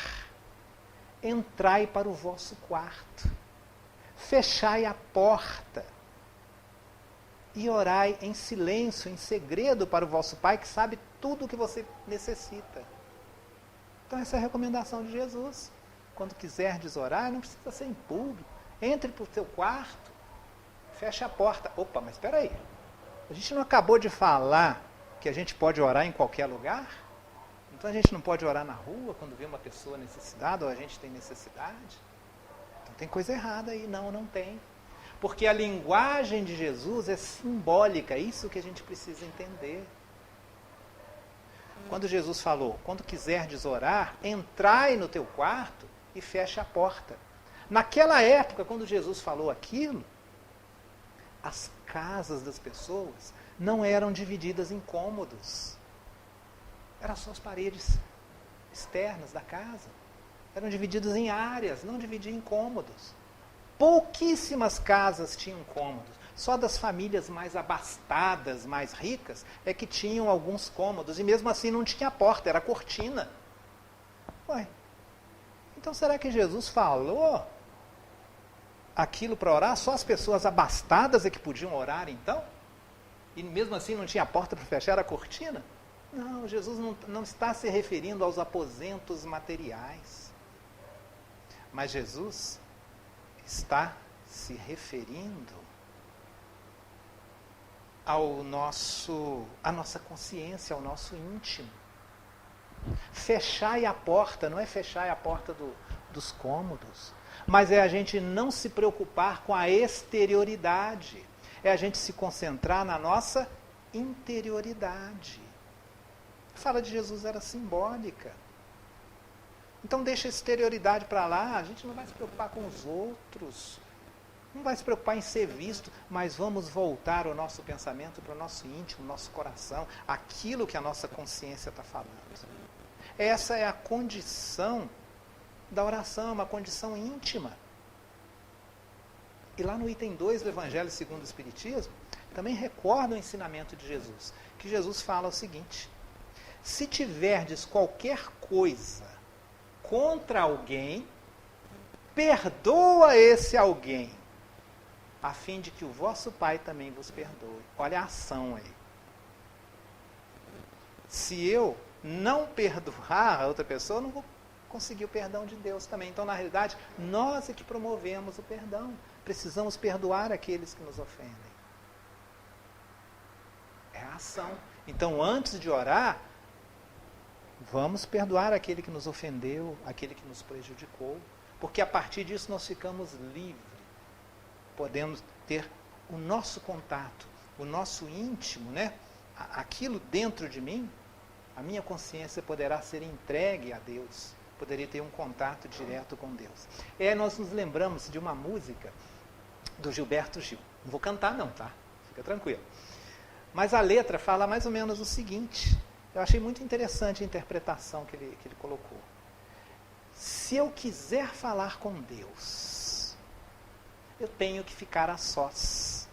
entrai para o vosso quarto, fechai a porta, e orai em silêncio, em segredo para o vosso Pai, que sabe tudo o que você necessita. Então essa é a recomendação de Jesus. Quando quiserdes orar, não precisa ser em público. Entre para o teu quarto, feche a porta. Opa, mas espera aí. A gente não acabou de falar que a gente pode orar em qualquer lugar? Então a gente não pode orar na rua quando vê uma pessoa necessitada ou a gente tem necessidade? Então tem coisa errada aí. Não tem. Porque a linguagem de Jesus é simbólica, é isso que a gente precisa entender. Quando Jesus falou, quando quiserdes orar, entrai no teu quarto e feche a porta. Naquela época, quando Jesus falou aquilo, as casas das pessoas não eram divididas em cômodos. Eram só as paredes externas da casa. Eram divididas em áreas, não dividiam em cômodos. Pouquíssimas casas tinham cômodos. Só das famílias mais abastadas, mais ricas, é que tinham alguns cômodos. E mesmo assim não tinha porta, era cortina. Ué, então será que Jesus falou aquilo para orar? Só as pessoas abastadas é que podiam orar então? E mesmo assim não tinha porta para fechar a cortina? Não, Jesus não está se referindo aos aposentos materiais. Mas Jesus está se referindo à nossa consciência, ao nosso íntimo. Fechai a porta, não é fechar a porta dos cômodos, mas é a gente não se preocupar com a exterioridade, é a gente se concentrar na nossa interioridade. A fala de Jesus era simbólica. Então deixa a exterioridade para lá, a gente não vai se preocupar com os outros, não vai se preocupar em ser visto, mas vamos voltar o nosso pensamento para o nosso íntimo, nosso coração, aquilo que a nossa consciência está falando. Essa é a condição da oração, uma condição íntima. E lá no item 2 do Evangelho segundo o Espiritismo, também recorda o ensinamento de Jesus, que Jesus fala o seguinte: se tiverdes qualquer coisa contra alguém, perdoa esse alguém, a fim de que o vosso Pai também vos perdoe. Olha a ação aí. Se eu não perdoar a outra pessoa, eu não vou conseguir o perdão de Deus também. Então, na realidade, nós é que promovemos o perdão. Precisamos perdoar aqueles que nos ofendem. É a ação. Então, antes de orar, vamos perdoar aquele que nos ofendeu, aquele que nos prejudicou, porque a partir disso nós ficamos livres. Podemos ter o nosso contato, o nosso íntimo, né? Aquilo dentro de mim, a minha consciência poderá ser entregue a Deus, poderia ter um contato direto com Deus. Nós nos lembramos de uma música do Gilberto Gil. Não vou cantar não, tá? Fica tranquilo. Mas a letra fala mais ou menos o seguinte, eu achei muito interessante a interpretação que ele colocou. Se eu quiser falar com Deus, eu tenho que ficar a sós.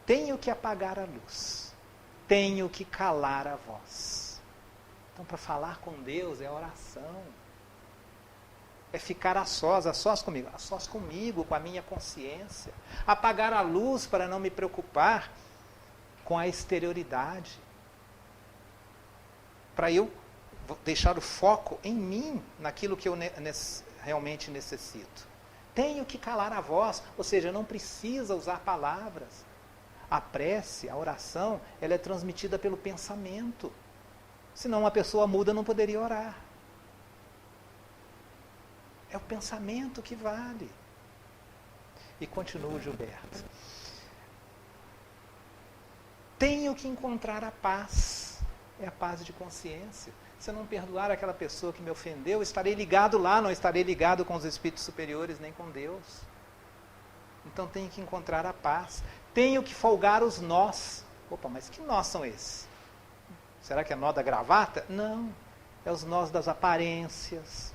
Tenho que apagar a luz. Tenho que calar a voz. Então, para falar com Deus é oração. É ficar a sós comigo, com a minha consciência. Apagar a luz para não me preocupar com a exterioridade. Para eu deixar o foco em mim, naquilo que eu realmente necessito. Tenho que calar a voz, ou seja, não precisa usar palavras. A prece, a oração, ela é transmitida pelo pensamento. Senão uma pessoa muda não poderia orar. É o pensamento que vale. E continua o Gilberto. Tenho que encontrar a paz. É a paz de consciência. Se eu não perdoar aquela pessoa que me ofendeu, estarei ligado lá, não estarei ligado com os espíritos superiores, nem com Deus. Então tenho que encontrar a paz. Tenho que folgar os nós. Opa, mas que nós são esses? Será que é nó da gravata? Não. É os nós das aparências,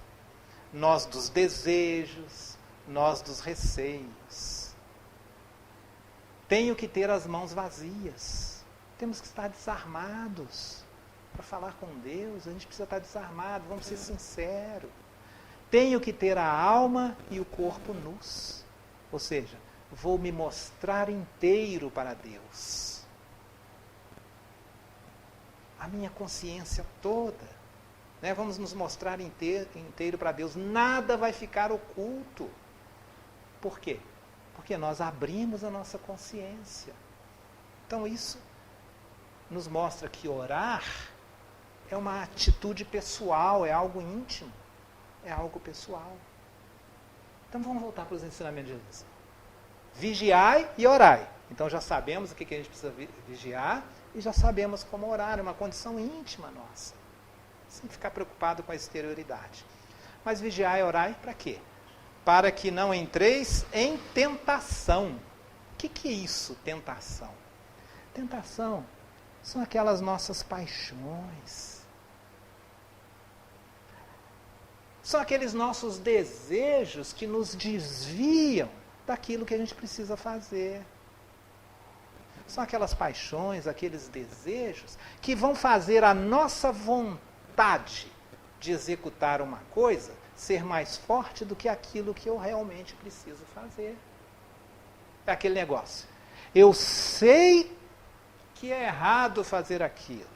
nós dos desejos, nós dos receios. Tenho que ter as mãos vazias. Temos que estar desarmados. Para falar com Deus, a gente precisa estar desarmado, vamos ser sinceros. Tenho que ter a alma e o corpo nus. Ou seja, vou me mostrar inteiro para Deus. A minha consciência toda. Né? Vamos nos mostrar inteiro para Deus. Nada vai ficar oculto. Por quê? Porque nós abrimos a nossa consciência. Então isso nos mostra que orar é uma atitude pessoal, é algo íntimo, é algo pessoal. Então vamos voltar para os ensinamentos de Jesus. Vigiai e orai. Então já sabemos o que a gente precisa vigiar e já sabemos como orar, é uma condição íntima nossa. Sem ficar preocupado com a exterioridade. Mas vigiai e orai para quê? Para que não entreis em tentação. O que é isso, tentação? Tentação são aquelas nossas paixões. São aqueles nossos desejos que nos desviam daquilo que a gente precisa fazer. São aquelas paixões, aqueles desejos que vão fazer a nossa vontade de executar uma coisa ser mais forte do que aquilo que eu realmente preciso fazer. É aquele negócio. Eu sei que é errado fazer aquilo.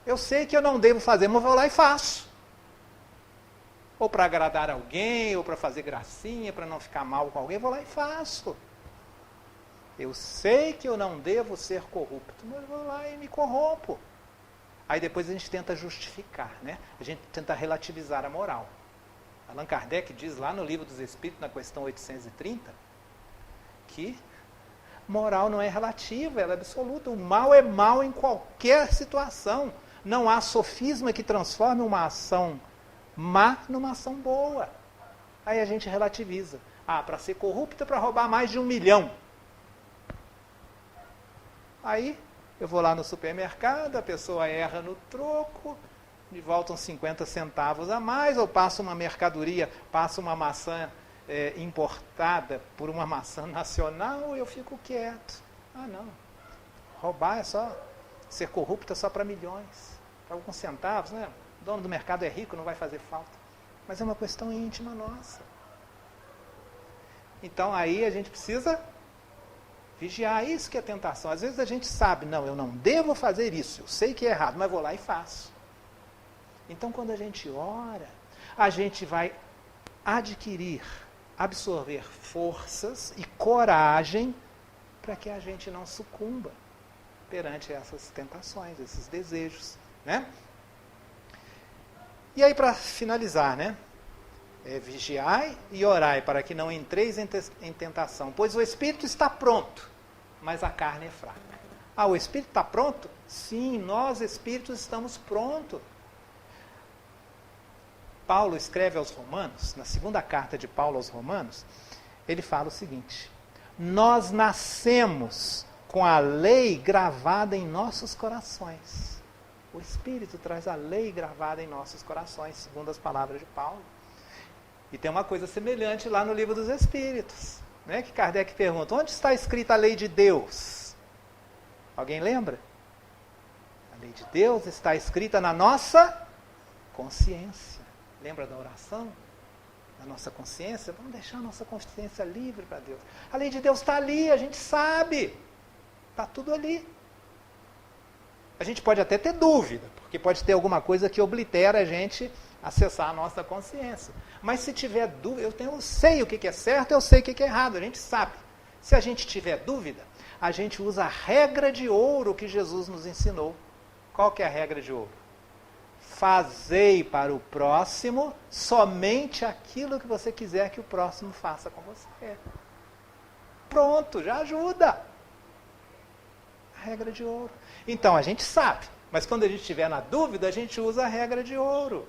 Eu sei que eu não devo fazer, mas vou lá e faço. Ou para agradar alguém, ou para fazer gracinha, para não ficar mal com alguém, vou lá e faço. Eu sei que eu não devo ser corrupto, mas vou lá e me corrompo. Aí depois a gente tenta justificar, né? A gente tenta relativizar a moral. Allan Kardec diz lá no Livro dos Espíritos, na questão 830, que moral não é relativa, ela é absoluta. O mal é mal em qualquer situação. Não há sofisma que transforme uma ação má numa ação boa. Aí a gente relativiza. Para ser corrupto é para roubar mais de 1 milhão. Aí eu vou lá no supermercado, a pessoa erra no troco, me voltam 50 centavos a mais, ou passo uma mercadoria, passo uma maçã importada por uma maçã nacional, eu fico quieto. Não. Roubar é só, ser corrupto é só para milhões, para alguns centavos, né? O dono do mercado é rico, não vai fazer falta. Mas é uma questão íntima nossa. Então aí a gente precisa vigiar, isso que é tentação. Às vezes a gente sabe, não, eu não devo fazer isso, eu sei que é errado, mas vou lá e faço. Então quando a gente ora, a gente vai absorver forças e coragem para que a gente não sucumba perante essas tentações, esses desejos, né? E aí, para finalizar, né? Vigiai e orai para que não entreis em tentação, pois o espírito está pronto, mas a carne é fraca. O espírito está pronto? Sim, nós espíritos estamos prontos. Paulo escreve aos Romanos, na segunda carta de Paulo aos Romanos, ele fala o seguinte: nós nascemos com a lei gravada em nossos corações. O Espírito traz a lei gravada em nossos corações, segundo as palavras de Paulo. E tem uma coisa semelhante lá no Livro dos Espíritos, né, que Kardec pergunta, onde está escrita a lei de Deus? Alguém lembra? A lei de Deus está escrita na nossa consciência. Lembra da oração? Da nossa consciência? Vamos deixar a nossa consciência livre para Deus. A lei de Deus está ali, a gente sabe. Está tudo ali. A gente pode até ter dúvida, porque pode ter alguma coisa que oblitera a gente acessar a nossa consciência. Mas se tiver dúvida, eu sei o que é certo, eu sei o que é errado, a gente sabe. Se a gente tiver dúvida, a gente usa a regra de ouro que Jesus nos ensinou. Qual que é a regra de ouro? Fazei para o próximo somente aquilo que você quiser que o próximo faça com você. Pronto, já ajuda. A regra de ouro. Então, a gente sabe, mas quando a gente estiver na dúvida, a gente usa a regra de ouro.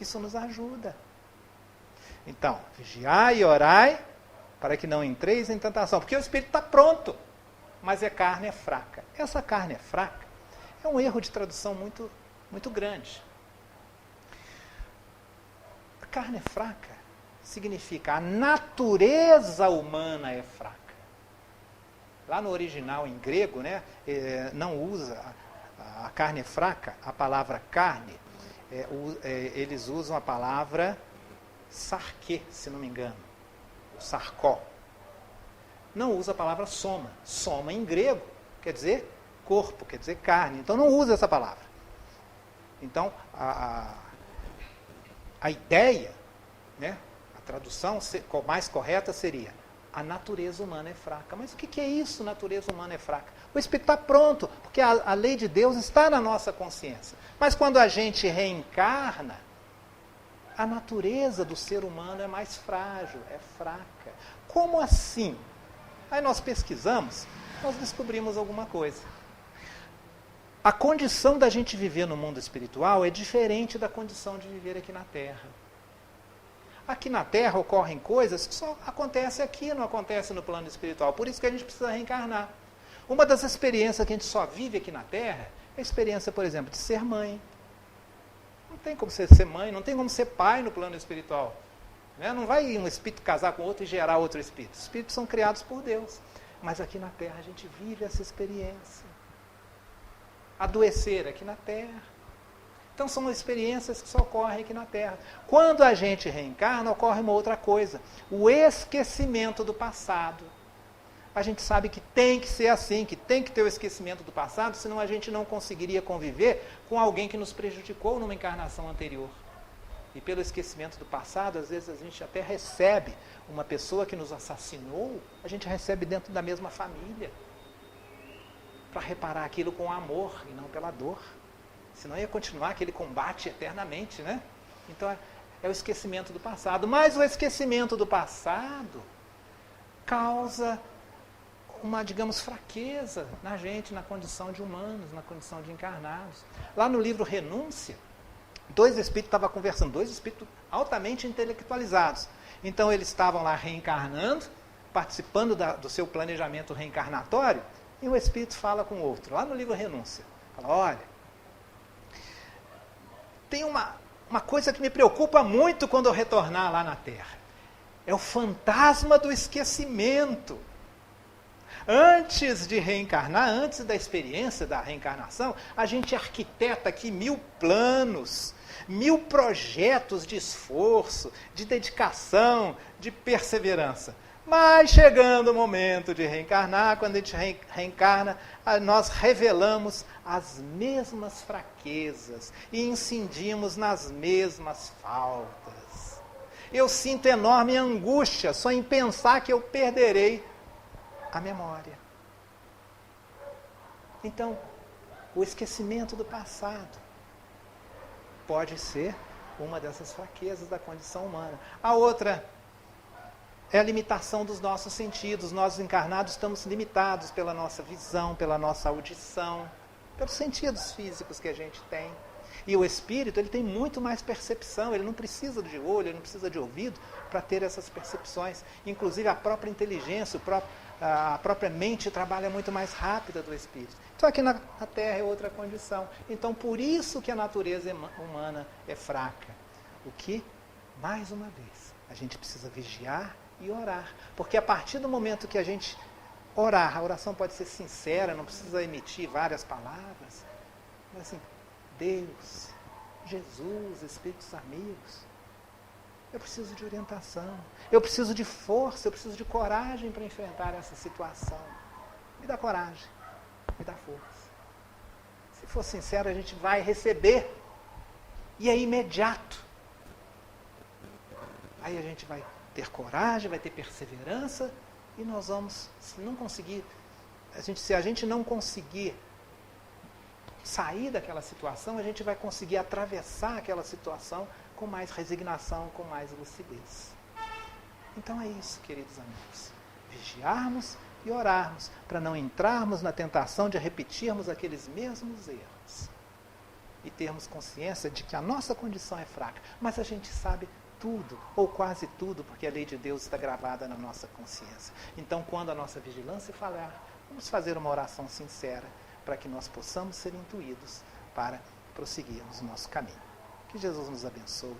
Isso nos ajuda. Então, vigiai e orai para que não entreis em tentação. Porque o espírito está pronto, mas a carne é fraca. Essa carne é fraca é um erro de tradução muito, muito grande. A carne é fraca significa a natureza humana é fraca. Lá no original em grego, né, não usa a carne é fraca, a palavra carne, eles usam a palavra sarquê, se não me engano, o sarcó. Não usa a palavra soma. Soma em grego quer dizer corpo, quer dizer carne. Então não usa essa palavra. Então a ideia, né, a tradução mais correta seria: a natureza humana é fraca. Mas o que é isso, natureza humana é fraca? O espírito está pronto, porque a lei de Deus está na nossa consciência. Mas quando a gente reencarna, a natureza do ser humano é mais frágil, é fraca. Como assim? Aí nós pesquisamos, nós descobrimos alguma coisa. A condição da gente viver no mundo espiritual é diferente da condição de viver aqui na Terra. Aqui na Terra ocorrem coisas que só acontecem aqui, não acontecem no plano espiritual. Por isso que a gente precisa reencarnar. Uma das experiências que a gente só vive aqui na Terra é a experiência, por exemplo, de ser mãe. Não tem como ser mãe, não tem como ser pai no plano espiritual. Né? Não vai um espírito casar com outro e gerar outro espírito. Os espíritos são criados por Deus. Mas aqui na Terra a gente vive essa experiência. Adoecer aqui na Terra. Então são experiências que só ocorrem aqui na Terra. Quando a gente reencarna, ocorre uma outra coisa. O esquecimento do passado. A gente sabe que tem que ser assim, que tem que ter o esquecimento do passado, senão a gente não conseguiria conviver com alguém que nos prejudicou numa encarnação anterior. E pelo esquecimento do passado, às vezes a gente até recebe uma pessoa que nos assassinou, a gente recebe dentro da mesma família. Para reparar aquilo com amor e não pela dor. Senão ia continuar aquele combate eternamente, né? Então é o esquecimento do passado. Mas o esquecimento do passado causa uma, digamos, fraqueza na gente, na condição de humanos, na condição de encarnados. Lá no livro Renúncia, dois espíritos estavam conversando, dois espíritos altamente intelectualizados. Então eles estavam lá reencarnando, participando do seu planejamento reencarnatório, e o espírito fala com o outro, lá no livro Renúncia. Fala, olha, tem uma coisa que me preocupa muito quando eu retornar lá na Terra. É o fantasma do esquecimento. Antes de reencarnar, antes da experiência da reencarnação, a gente arquiteta aqui 1000 planos, 1000 projetos de esforço, de dedicação, de perseverança. Mas chegando o momento de reencarnar, quando a gente reencarna, nós revelamos as mesmas fraquezas e incidimos nas mesmas faltas. Eu sinto enorme angústia só em pensar que eu perderei a memória. Então, o esquecimento do passado pode ser uma dessas fraquezas da condição humana. A outra é a limitação dos nossos sentidos. Nós encarnados estamos limitados pela nossa visão, pela nossa audição, pelos sentidos físicos que a gente tem. E o espírito, ele tem muito mais percepção, ele não precisa de olho, ele não precisa de ouvido para ter essas percepções. Inclusive a própria inteligência, a própria mente trabalha muito mais rápida do espírito. Então aqui na Terra é outra condição. Então por isso que a natureza humana é fraca. O que, mais uma vez, a gente precisa vigiar e orar. Porque a partir do momento que a gente orar, a oração pode ser sincera, não precisa emitir várias palavras. Mas assim, Deus, Jesus, Espíritos amigos, eu preciso de orientação, eu preciso de força, eu preciso de coragem para enfrentar essa situação. Me dá coragem, me dá força. Se for sincero, a gente vai receber. E é imediato. Aí a gente vai ter coragem, vai ter perseverança, e nós vamos, se não conseguir, se a gente não conseguir sair daquela situação, a gente vai conseguir atravessar aquela situação com mais resignação, com mais lucidez. Então é isso, queridos amigos. Vigiarmos e orarmos, para não entrarmos na tentação de repetirmos aqueles mesmos erros. E termos consciência de que a nossa condição é fraca, mas a gente sabe tudo, ou quase tudo, porque a lei de Deus está gravada na nossa consciência. Então, quando a nossa vigilância falhar, vamos fazer uma oração sincera, para que nós possamos ser intuídos para prosseguirmos o nosso caminho. Que Jesus nos abençoe.